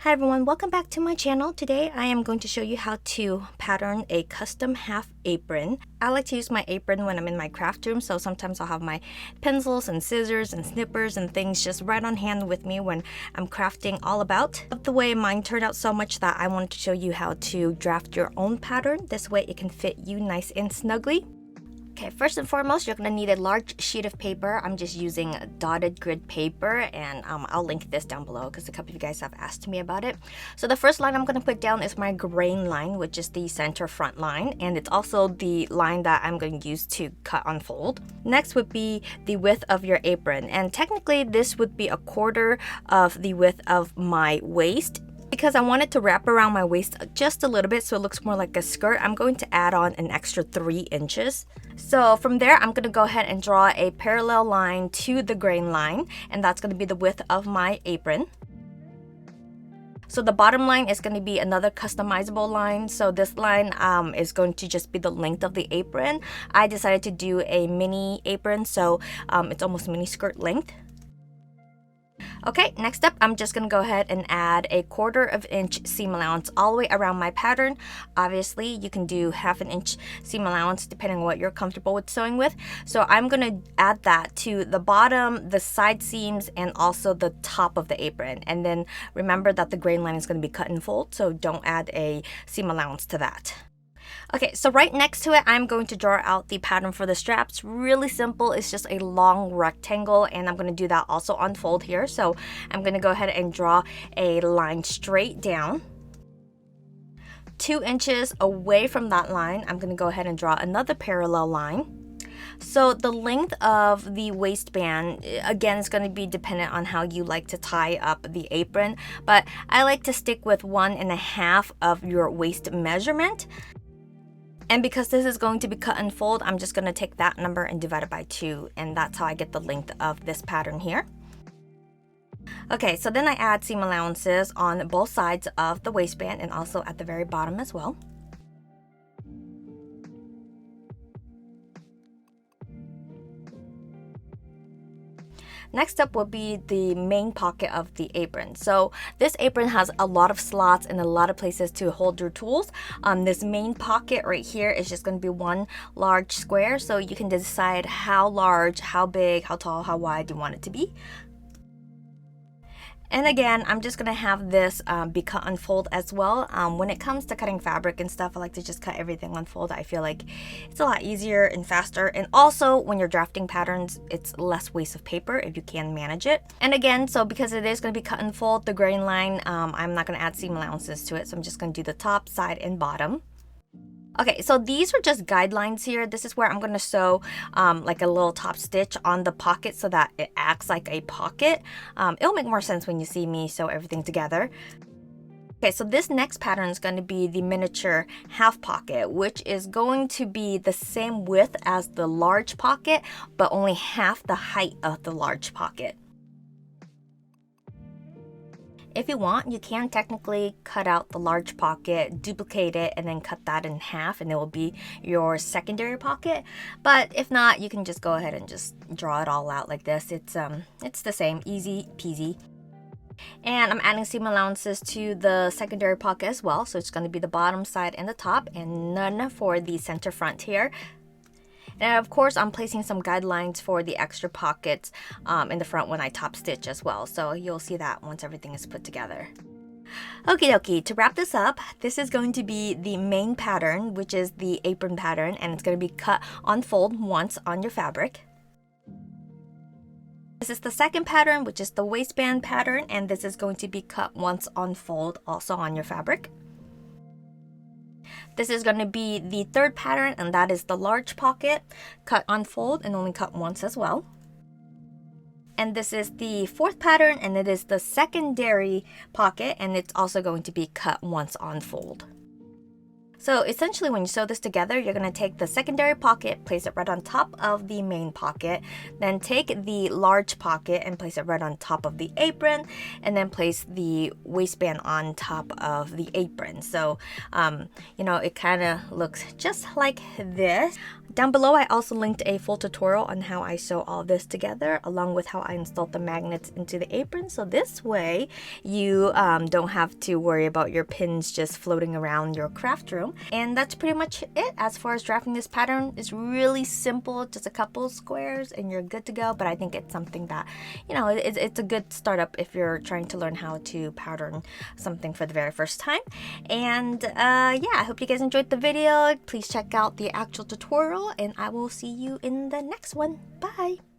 Hi everyone, welcome back to my channel. Today I am going to show you how to pattern a custom half apron. I like to use my apron when I'm in my craft room, so sometimes I'll have my pencils and scissors and snippers and things just right on hand with me when I'm crafting all about. But the way mine turned out so much that I wanted to show you how to draft your own pattern. This way it can fit you nice and snugly. Okay, first and foremost, you're going to need a large sheet of paper. I'm just using dotted grid paper, and I'll link this down below because a couple of you guys have asked me about it. So the first line I'm going to put down is my grain line, which is the center front line, and it's also the line that I'm going to use to cut unfold. Next would be the width of your apron, and technically this would be 1/4 of the width of my waist. Because I want it to wrap around my waist just a little bit so it looks more like a skirt, I'm going to add on an extra 3 inches. So from there, I'm going to go ahead and draw a parallel line to the grain line, and that's going to be the width of my apron. So the bottom line is going to be another customizable line. So this line is going to just be the length of the apron. I decided to do a mini apron, so it's almost mini skirt length. Okay, next up, I'm just going to go ahead and add a 1/4 inch seam allowance all the way around my pattern. Obviously, you can do 1/2 inch seam allowance depending on what you're comfortable with sewing with. So I'm going to add that to the bottom, the side seams, and also the top of the apron. And then remember that the grain line is going to be cut and fold, so don't add a seam allowance to that. Okay, so right next to it, I'm going to draw out the pattern for the straps. Really simple. It's just a long rectangle, and I'm going to do that also on fold here. So I'm going to go ahead and draw a line straight down. 2 inches away from that line, I'm going to go ahead and draw another parallel line. So the length of the waistband, again, is going to be dependent on how you like to tie up the apron, but I like to stick with 1.5 of your waist measurement. And because this is going to be cut and fold, I'm just going to take that number and divide it by 2, and that's how I get the length of this pattern here. Okay, so then I add seam allowances on both sides of the waistband and also at the very bottom as well. Next up will be the main pocket of the apron. So this apron has a lot of slots and a lot of places to hold your tools. This main pocket right here is just going to be one large square, so you can decide how large, how big, how tall, how wide you want it to be. And again, I'm just going to have this be cut on fold as well. When it comes to cutting fabric and stuff, I like to just cut everything on fold. I feel like it's a lot easier and faster. And also, when you're drafting patterns, it's less waste of paper if you can manage it. And again, so because it is going to be cut and fold, the grain line, I'm not going to add seam allowances to it. So I'm just going to do the top, side, and bottom. Okay, so these are just guidelines here. This is where I'm going to sew like a little top stitch on the pocket so that it acts like a pocket. It'll make more sense when you see me sew everything together. Okay, so this next pattern is going to be the miniature half pocket, which is going to be the same width as the large pocket, but only half the height of the large pocket. If you want, you can technically cut out the large pocket, duplicate it, and then cut that in half, and it will be your secondary pocket. But if not, you can just go ahead and just draw it all out like this. It's the same, easy peasy. And I'm adding seam allowances to the secondary pocket as well, so it's going to be the bottom side and the top, and none for the center front here. And of course, I'm placing some guidelines for the extra pockets in the front when I top stitch as well. So you'll see that once everything is put together. Okie dokie, to wrap this up, this is going to be the main pattern, which is the apron pattern, and it's going to be cut on fold once on your fabric. This is the second pattern, which is the waistband pattern, and this is going to be cut once on fold also on your fabric. This is going to be the third pattern, and that is the large pocket, cut on fold and only cut once as well. And this is the fourth pattern, and it is the secondary pocket, and it's also going to be cut once on fold. So essentially, when you sew this together, you're going to take the secondary pocket, place it right on top of the main pocket, then take the large pocket and place it right on top of the apron, and then place the waistband on top of the apron. So, you know, it kind of looks just like this. Down below, I also linked a full tutorial on how I sew all this together, along with how I installed the magnets into the apron. So this way, you don't have to worry about your pins just floating around your craft room. And that's pretty much it as far as drafting this pattern. It's really simple, just a couple squares, and you're good to go. But I think it's something that, you know, it's a good startup if you're trying to learn how to pattern something for the very first time. And yeah, I hope you guys enjoyed the video. Please check out the actual tutorial, and I will see you in the next one. Bye!